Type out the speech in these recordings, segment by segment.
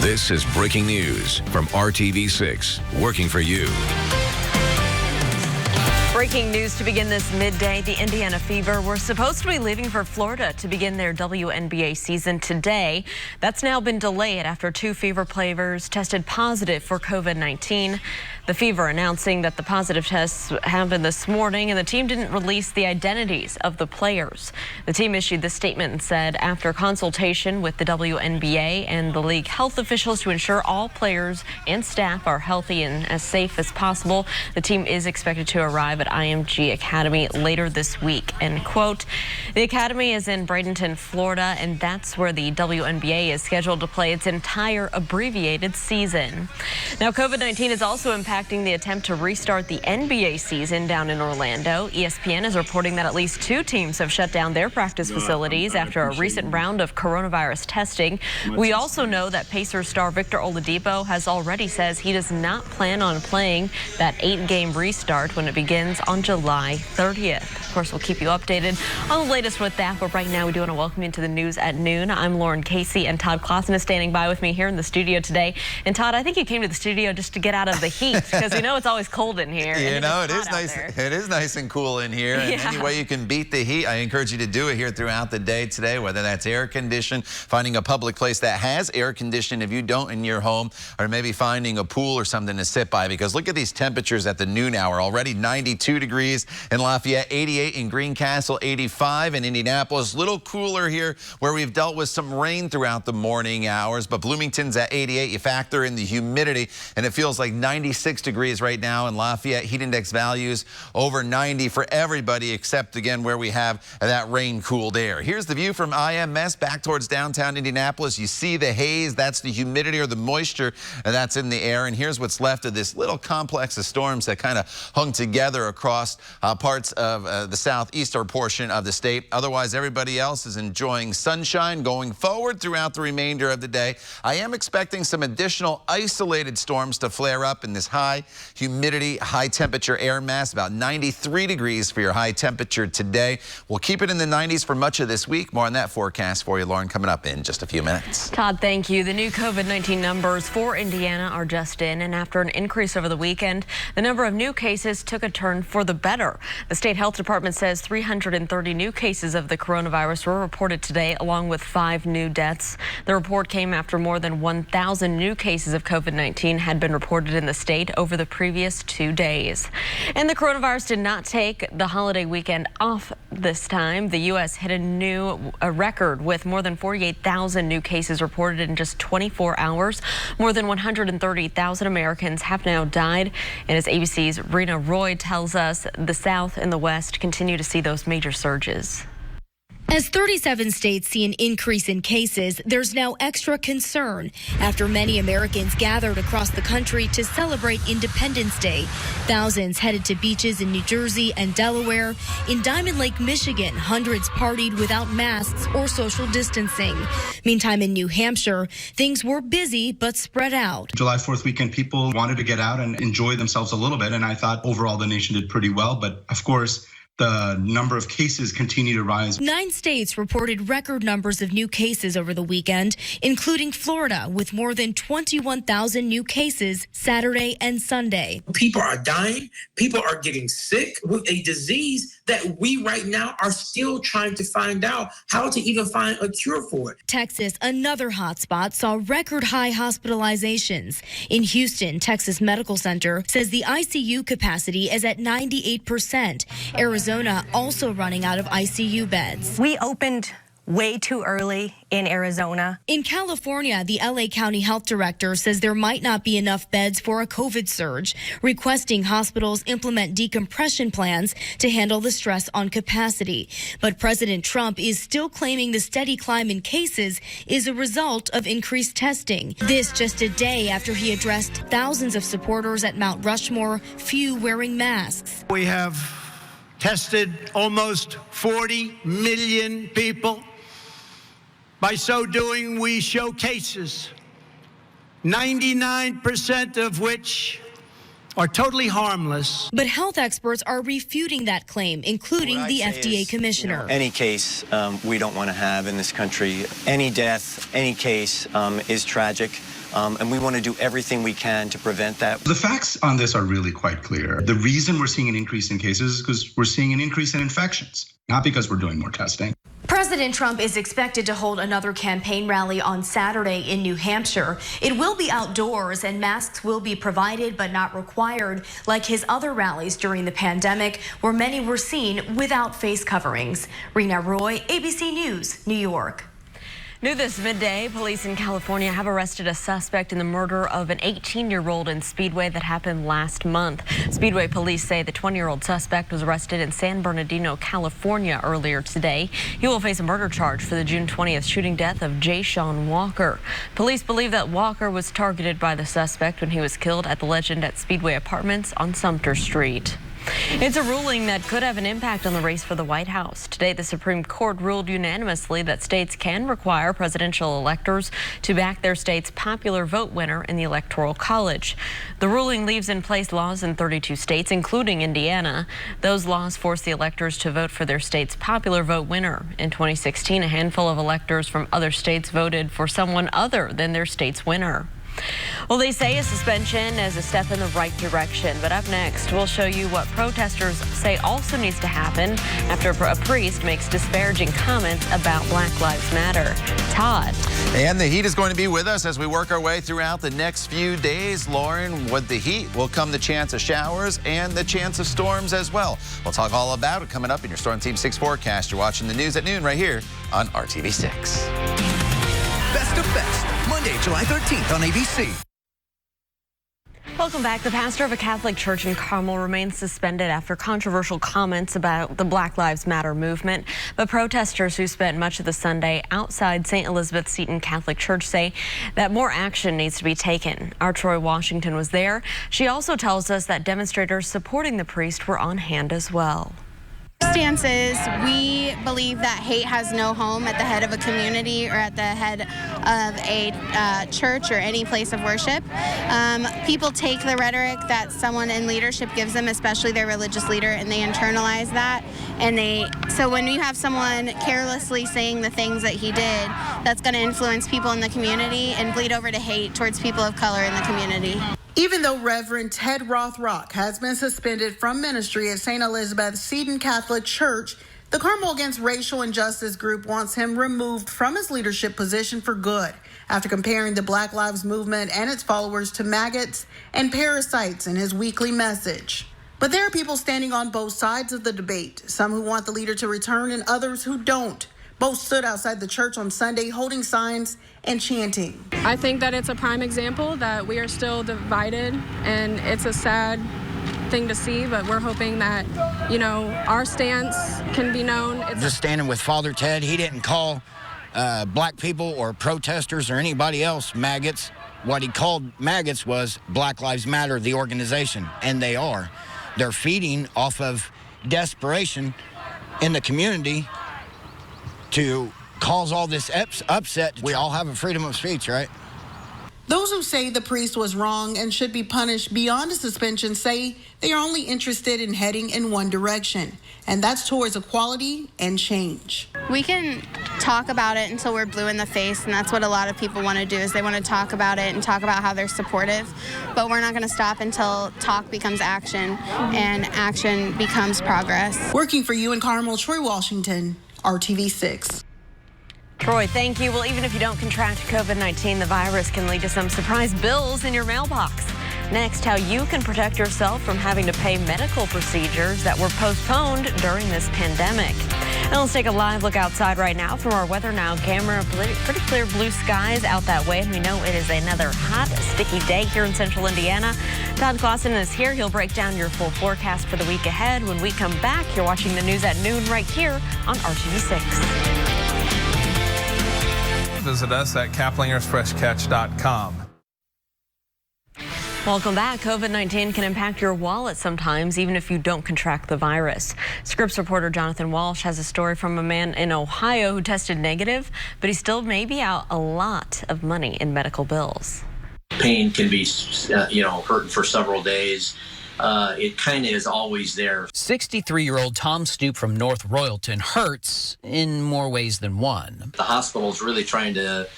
This is breaking news from RTV6, working for you. Breaking news to begin this midday. The Indiana Fever were supposed to be leaving for Florida to begin their WNBA season today. That's now been delayed after two Fever players tested positive for COVID-19. The Fever announcing that the positive tests happened this morning, and the team didn't release the identities of the players. The team issued this statement and said, after consultation with the WNBA and the league health officials to ensure all players and staff are healthy and as safe as possible, the team is expected to arrive at IMG Academy later this week, end quote. The academy is in Bradenton, Florida, and that's where the WNBA is scheduled to play its entire abbreviated season. Now, COVID-19 is also impacting the attempt to restart the NBA season down in Orlando. ESPN is reporting that at least two teams have shut down their practice facilities after a recent round of coronavirus testing. We also know that Pacers star Victor Oladipo has already says he does not plan on playing that 8-game restart when it begins on July 30th. Of course, we'll keep you updated on the latest with that, but right now we do want to welcome you to the news at noon. I'm Lauren Casey, and Todd Clausen is standing by with me here in the studio today. And Todd, I think you came to the studio just to get out of the heat, because we know it's always cold in here. You know, it is nice. It is nice and cool in here. And any way you can beat the heat, I encourage you to do it here throughout the day today, whether that's air conditioned, finding a public place that has air conditioning if you don't in your home, or maybe finding a pool or something to sit by, because look at these temperatures at the noon hour. Already 92 degrees in Lafayette, 88 in Greencastle, 85 in Indianapolis. Little cooler here where we've dealt with some rain throughout the morning hours, but Bloomington's at 88. You factor in the humidity, and it feels like 96 degrees right now in Lafayette. Heat index values over 90 for everybody except, again, where we have that rain-cooled air. Here's the view from IMS back towards downtown Indianapolis. You see the haze. That's the humidity or the moisture that's in the air. And here's what's left of this little complex of storms that kind of hung together across parts of the southeastern portion of the state. Otherwise, everybody else is enjoying sunshine going forward throughout the remainder of the day. I am expecting some additional isolated storms to flare up in this high humidity, high temperature air mass. About 93 degrees for your high temperature today. We'll keep it in the 90s for much of this week. More on that forecast for you, Lauren, coming up in just a few minutes. Todd, thank you. The new COVID-19 numbers for Indiana are just in, and after an increase over the weekend, the number of new cases took a turn for the better. The state health department says 330 new cases of the coronavirus were reported today, along with 5 new deaths. The report came after more than 1,000 new cases of COVID-19 had been reported in the state over the previous 2 days. And the coronavirus did not take the holiday weekend off this time. The U.S. hit a record with more than 48,000 new cases reported in just 24 hours. More than 130,000 Americans have now died. And as ABC's Rena Roy tells us, the South and the West continue to see those major surges. As 37 states see an increase in cases, there's now extra concern after many Americans gathered across the country to celebrate Independence Day. Thousands headed to beaches in New Jersey and Delaware. In Diamond Lake, Michigan, hundreds partied without masks or social distancing. Meantime, in New Hampshire, things were busy but spread out. July 4th weekend, people wanted to get out and enjoy themselves a little bit, and I thought overall the nation did pretty well, but of course, the number of cases continue to rise. 9 states reported record numbers of new cases over the weekend, including Florida, with more than 21,000 new cases Saturday and Sunday. People are dying. People are getting sick with a disease that we right now are still trying to find out how to even find a cure for it. Texas, another hotspot, saw record high hospitalizations. In Houston, Texas Medical Center says the ICU capacity is at 98%. Arizona also running out of ICU beds. We opened way too early in Arizona. In California, the LA County Health Director says there might not be enough beds for a COVID surge, requesting hospitals implement decompression plans to handle the stress on capacity. But President Trump is still claiming the steady climb in cases is a result of increased testing. This just a day after he addressed thousands of supporters at Mount Rushmore, few wearing masks. We have tested almost 40 million people. By so doing, we show cases, 99% of which are totally harmless. But health experts are refuting that claim, including the FDA commissioner. Any case we don't want to have in this country. Any death, any case is tragic. And we want to do everything we can to prevent that. The facts on this are really quite clear. The reason we're seeing an increase in cases is because we're seeing an increase in infections, not because we're doing more testing. President Trump is expected to hold another campaign rally on Saturday in New Hampshire. It will be outdoors and masks will be provided but not required, like his other rallies during the pandemic, where many were seen without face coverings. Rena Roy, ABC News, New York. New this midday, police in California have arrested a suspect in the murder of an 18-year-old in Speedway that happened last month. Speedway police say the 20-year-old suspect was arrested in San Bernardino, California earlier today. He will face a murder charge for the June 20th shooting death of Jay Sean Walker. Police believe that Walker was targeted by the suspect when he was killed at the Legend at Speedway Apartments on Sumter Street. It's a ruling that could have an impact on the race for the White House. Today, the Supreme Court ruled unanimously that states can require presidential electors to back their state's popular vote winner in the Electoral College. The ruling leaves in place laws in 32 states, including Indiana. Those laws force the electors to vote for their state's popular vote winner. In 2016, a handful of electors from other states voted for someone other than their state's winner. Well, they say a suspension is a step in the right direction, but up next, we'll show you what protesters say also needs to happen after a priest makes disparaging comments about Black Lives Matter. Todd. And the heat is going to be with us as we work our way throughout the next few days. Lauren, with the heat will come the chance of showers and the chance of storms as well. We'll talk all about it coming up in your Storm Team 6 forecast. You're watching the news at noon right here on RTV6. Best of Best, Monday, July 13th on ABC. Welcome back. The pastor of a Catholic church in Carmel remains suspended after controversial comments about the Black Lives Matter movement. But protesters who spent much of the Sunday outside St. Elizabeth Seton Catholic Church say that more action needs to be taken. Our Troy Washington was there. She also tells us that demonstrators supporting the priest were on hand as well. Stance is we believe that hate has no home at the head of a community or at the head of a church or any place of worship. People take the rhetoric that someone in leadership gives them, especially their religious leader, and they internalize that. So when you have someone carelessly saying the things that he did, that's going to influence people in the community and bleed over to hate towards people of color in the community. Even though Reverend Ted Rothrock has been suspended from ministry at St. Elizabeth Seton Catholic Church, the Carmel Against Racial Injustice group wants him removed from his leadership position for good after comparing the Black Lives Movement and its followers to maggots and parasites in his weekly message. But there are people standing on both sides of the debate, some who want the leader to return and others who don't. Both stood outside the church on Sunday holding signs and chanting. I think that it's a prime example that we are still divided, and it's a sad thing to see, but we're hoping that, our stance can be known. Just standing with Father Ted, he didn't call black people or protesters or anybody else maggots. What he called maggots was Black Lives Matter, the organization, and they are. They're feeding off of desperation in the community to cause all this upset. We all have a freedom of speech, right? Those who say the priest was wrong and should be punished beyond a suspension say they are only interested in heading in one direction, and that's towards equality and change. We can talk about it until we're blue in the face, and that's what a lot of people want to do, is they want to talk about it and talk about how they're supportive, but we're not going to stop until talk becomes action and action becomes progress. Working for you in Carmel, Troy Washington, RTV6. Troy, thank you. Well, even if you don't contract COVID-19, the virus can lead to some surprise bills in your mailbox. Next, how you can protect yourself from having to pay medical procedures that were postponed during this pandemic. And let's take a live look outside right now from our Weather Now camera. Pretty clear blue skies out that way, and we know it is another hot, sticky day here in central Indiana. Todd Clausen is here. He'll break down your full forecast for the week ahead. When we come back, you're watching the news at noon right here on RTV6. Visit us at kaplingersfreshcatch.com. Welcome back. COVID-19 can impact your wallet sometimes, even if you don't contract the virus. Scripps reporter Jonathan Walsh has a story from a man in Ohio who tested negative, but he still may be out a lot of money in medical bills. pain can be, hurting for several days. It kind of is always there. 63-year-old Tom Stoop from North Royalton hurts in more ways than one. The hospital's really trying to,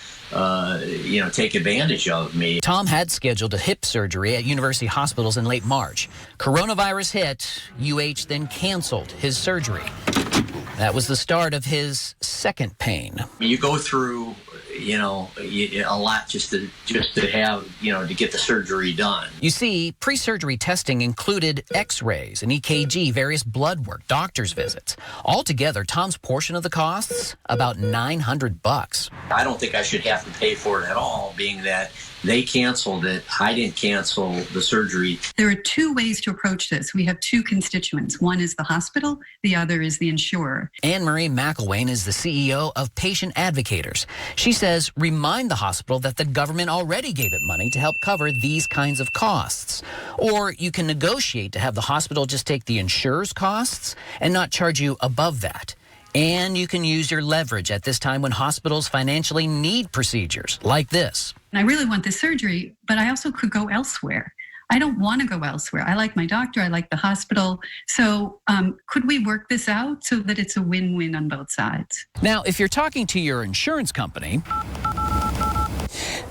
take advantage of me. Tom had scheduled a hip surgery at University Hospitals in late March. Coronavirus hit. UH then canceled his surgery. That was the start of his second pain. You go through, a lot just to have, to get the surgery done. You see, pre-surgery testing included x-rays, an EKG, various blood work, doctor's visits. Altogether, Tom's portion of the costs, about $900. I don't think I should have to pay for it at all, being that they canceled it. I didn't cancel the surgery. There are two ways to approach this. We have two constituents. One is the hospital, the other is the insurer. Anne-Marie McElwain is the CEO of Patient Advocators. She says, remind the hospital that the government already gave it money to help cover these kinds of costs. Or you can negotiate to have the hospital just take the insurer's costs and not charge you above that. And you can use your leverage at this time when hospitals financially need procedures like this. I really want this surgery, but I also could go elsewhere. I don't want to go elsewhere. I like my doctor. I like the hospital. So could we work this out so that it's a win-win on both sides? Now, if you're talking to your insurance company,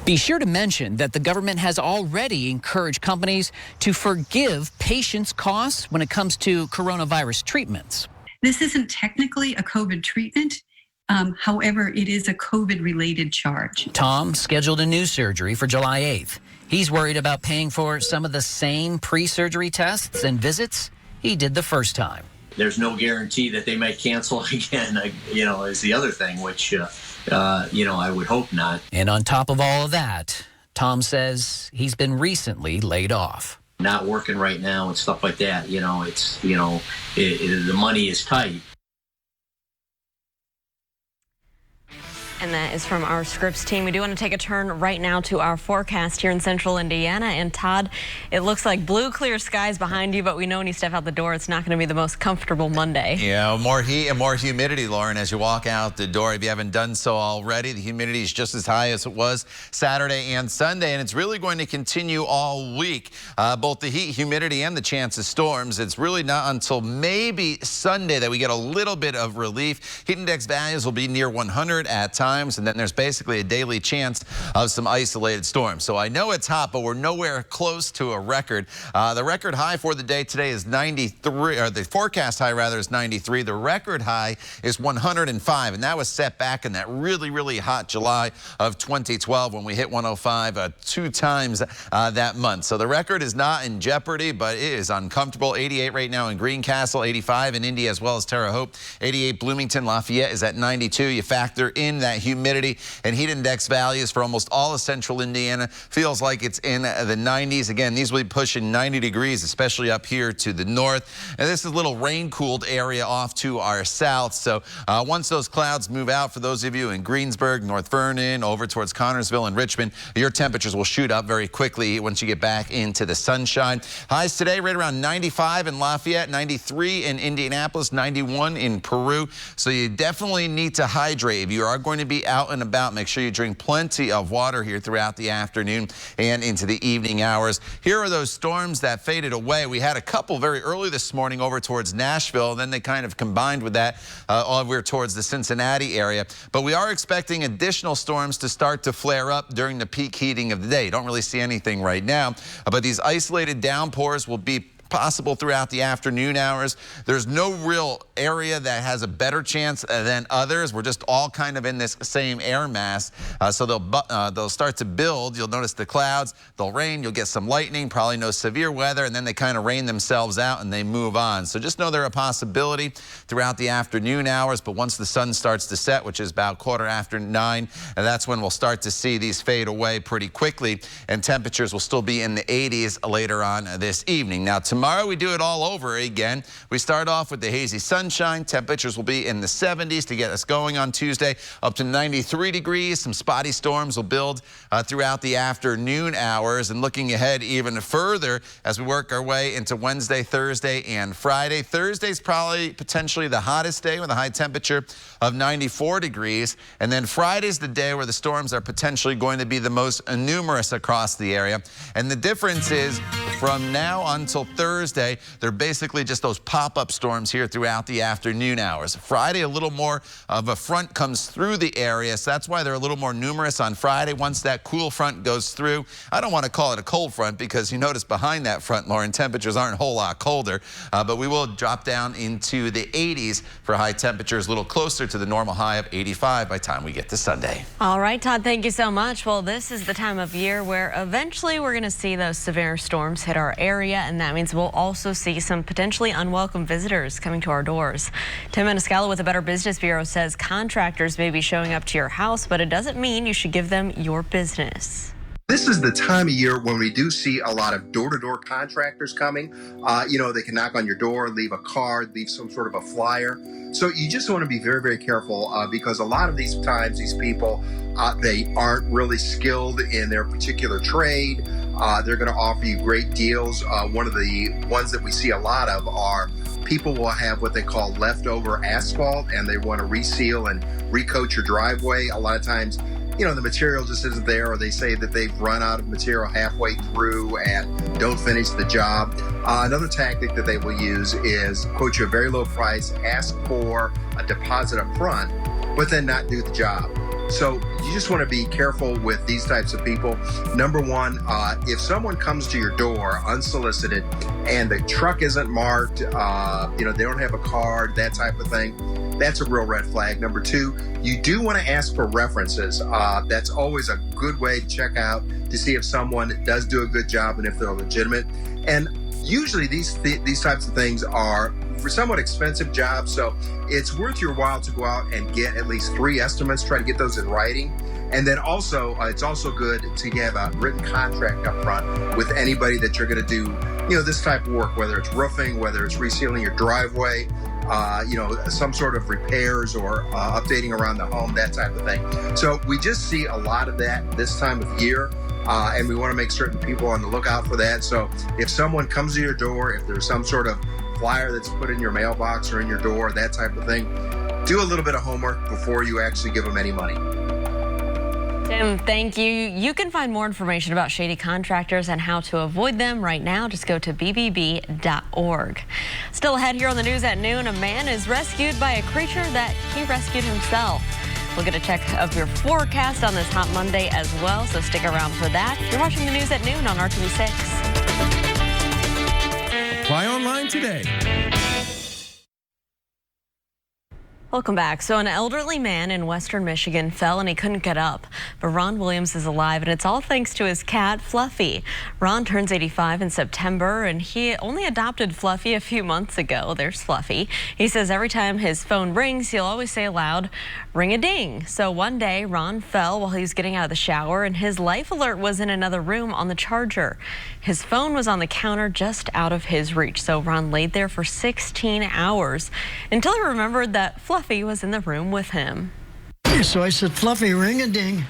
be sure to mention that the government has already encouraged companies to forgive patients' costs when it comes to coronavirus treatments. This isn't technically a COVID treatment. However, it is a COVID-related charge. Tom scheduled a new surgery for July 8th. He's worried about paying for some of the same pre-surgery tests and visits he did the first time. There's no guarantee that they might cancel again, is the other thing, which, I would hope not. And on top of all of that, Tom says he's been recently laid off. Not working right now and stuff like that. The money is tight. And that is from our Scripps team. We do want to take a turn right now to our forecast here in central Indiana. And Todd, it looks like blue clear skies behind you, but we know when you step out the door, it's not going to be the most comfortable Monday. Yeah, more heat and more humidity, Lauren, as you walk out the door. If you haven't done so already, the humidity is just as high as it was Saturday and Sunday, and it's really going to continue all week. Both the heat, humidity, and the chance of storms. It's really not until maybe Sunday that we get a little bit of relief. Heat index values will be near 100 at times. And then there's basically a daily chance of some isolated storms. So I know it's hot, but we're nowhere close to a record. The record high for the day today is 93, or the forecast high rather is 93. The record high is 105, and that was set back in that really, really hot July of 2012 when we hit 105 two times that month. So the record is not in jeopardy, but it is uncomfortable. 88 right now in Greencastle, 85 in Indy as well as Terre Haute, 88 Bloomington, Lafayette is at 92. You factor in that humidity and heat index values for almost all of central Indiana. Feels like it's in the 90s. Again, these will be pushing 90 degrees, especially up here to the north. And this is a little rain-cooled area off to our south. So once those clouds move out, for those of you in Greensburg, North Vernon, over towards Connorsville and Richmond, your temperatures will shoot up very quickly once you get back into the sunshine. Highs today right around 95 in Lafayette, 93 in Indianapolis, 91 in Peru. So you definitely need to hydrate. If you are going to be out and about, make sure you drink plenty of water here throughout the afternoon and into the evening hours. Here are those storms that faded away. We had a couple very early this morning over towards Nashville. Then they kind of combined with that over towards the Cincinnati area. But we are expecting additional storms to start to flare up during the peak heating of the day. Don't really see anything right now, but these isolated downpours will be possible throughout the afternoon hours. There's no real area that has a better chance than others. We're just all kind of in this same air mass. So they'll start to build. You'll notice the clouds. They'll rain. You'll get some lightning, probably no severe weather, and then they kind of rain themselves out and they move on. So just know they're a possibility throughout the afternoon hours. But once the sun starts to set, which is about 9:15, and that's when we'll start to see these fade away pretty quickly, and temperatures will still be in the 80s later on this evening. Now, tomorrow tomorrow we do it all over again. We start off with the hazy sunshine. Temperatures will be in the 70s to get us going on Tuesday, up to 93 degrees. Some spotty storms will build throughout the afternoon hours. And looking ahead even further as we work our way into Wednesday, Thursday, and Friday. Thursday's probably potentially the hottest day with a high temperature of 94 degrees. And then Friday's the day where the storms are potentially going to be the most numerous across the area. And the difference is from now until Thursday, they're basically just those pop-up storms here throughout the afternoon hours. Friday, a little more of a front comes through the area, so that's why they're a little more numerous on Friday. Once that cool front goes through, I don't want to call it a cold front because you notice behind that front, Lauren, temperatures aren't a whole lot colder, but we will drop down into the 80s for high temperatures, a little closer to the normal high of 85 by the time we get to Sunday. All right, Todd, thank you so much. Well, this is the time of year where eventually we're going to see those severe storms hit our area, and that means we'll also see some potentially unwelcome visitors coming to our doors. Tim Maniscalco with the Better Business Bureau says contractors may be showing up to your house, but it doesn't mean you should give them your business. This is the time of year when we do see a lot of door-to-door contractors coming. They can knock on your door, leave a card, leave some sort of a flyer. So you just want to be very, very careful because a lot of these times, these people, they aren't really skilled in their particular trade. They're going to offer you great deals. One of the ones that we see a lot of are people will have what they call leftover asphalt, and they want to reseal and recoat your driveway. A lot of times, the material just isn't there, or they say that they've run out of material halfway through and don't finish the job. Another tactic that they will use is quote you a very low price, ask for a deposit up front, but then not do the job. So you just want to be careful with these types of people. Number one, if someone comes to your door unsolicited and the truck isn't marked, they don't have a card, that type of thing, that's a real red flag. Number two, you do want to ask for references. That's always a good way to check out to see if someone does do a good job and if they're legitimate. And usually these types of things are somewhat expensive jobs, so it's worth your while to go out and get at least 3 estimates, try to get those in writing. And then also, it's also good to have a written contract up front with anybody that you're going to do, this type of work, whether it's roofing, whether it's resealing your driveway, some sort of repairs or updating around the home, that type of thing. So we just see a lot of that this time of year. And we want to make certain people on the lookout for that. So if someone comes to your door, if there's some sort of flyer that's put in your mailbox or in your door, that type of thing, do a little bit of homework before you actually give them any money. Tim, thank you. You can find more information about shady contractors and how to avoid them right now. Just go to bbb.org. Still ahead here on the news at noon, a man is rescued by a creature that he rescued himself. We'll get a check of your forecast on this hot Monday as well, so stick around for that. You're watching the news at noon on RTV6. Buy online today. Welcome back. So an elderly man in western Michigan fell and he couldn't get up. But Ron Williams is alive, and it's all thanks to his cat, Fluffy. Ron turns 85 in September, and he only adopted Fluffy a few months ago. There's Fluffy. He says every time his phone rings, he'll always say aloud, ring-a-ding. So one day, Ron fell while he was getting out of the shower, and his life alert was in another room on the charger. His phone was on the counter just out of his reach. So Ron laid there for 16 hours until he remembered that Fluffy was in the room with him. So I said, Fluffy, ring-a-ding,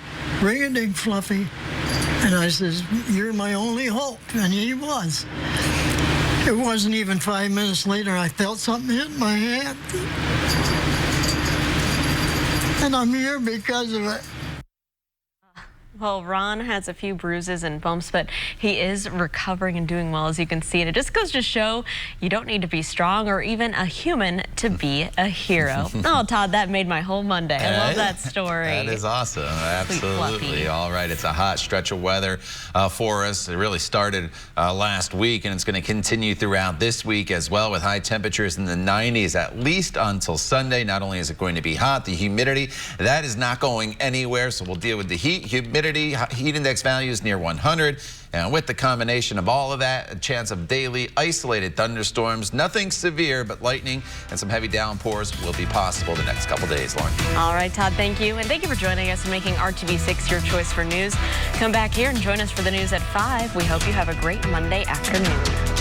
Fluffy. And I says, you're my only hope. And he was. It wasn't even 5 minutes later, I felt something hit my hand. And I'm here because of it. Well, Ron has a few bruises and bumps, but he is recovering and doing well, as you can see. And it just goes to show you don't need to be strong or even a human to be a hero. Oh, Todd, that made my whole Monday. I love that story. That is awesome. Absolutely. All right. It's a hot stretch of weather for us. It really started last week, and it's going to continue throughout this week as well, with high temperatures in the 90s at least until Sunday. Not only is it going to be hot, the humidity, that is not going anywhere. So we'll deal with the humidity, heat index values near 100. And with the combination of all of that, a chance of daily isolated thunderstorms. Nothing severe, but lightning and some heavy downpours will be possible the next couple days, Lauren. All right, Todd, thank you. And thank you for joining us and making RTV6 your choice for news. Come back here and join us for the news at 5. We hope you have a great Monday afternoon.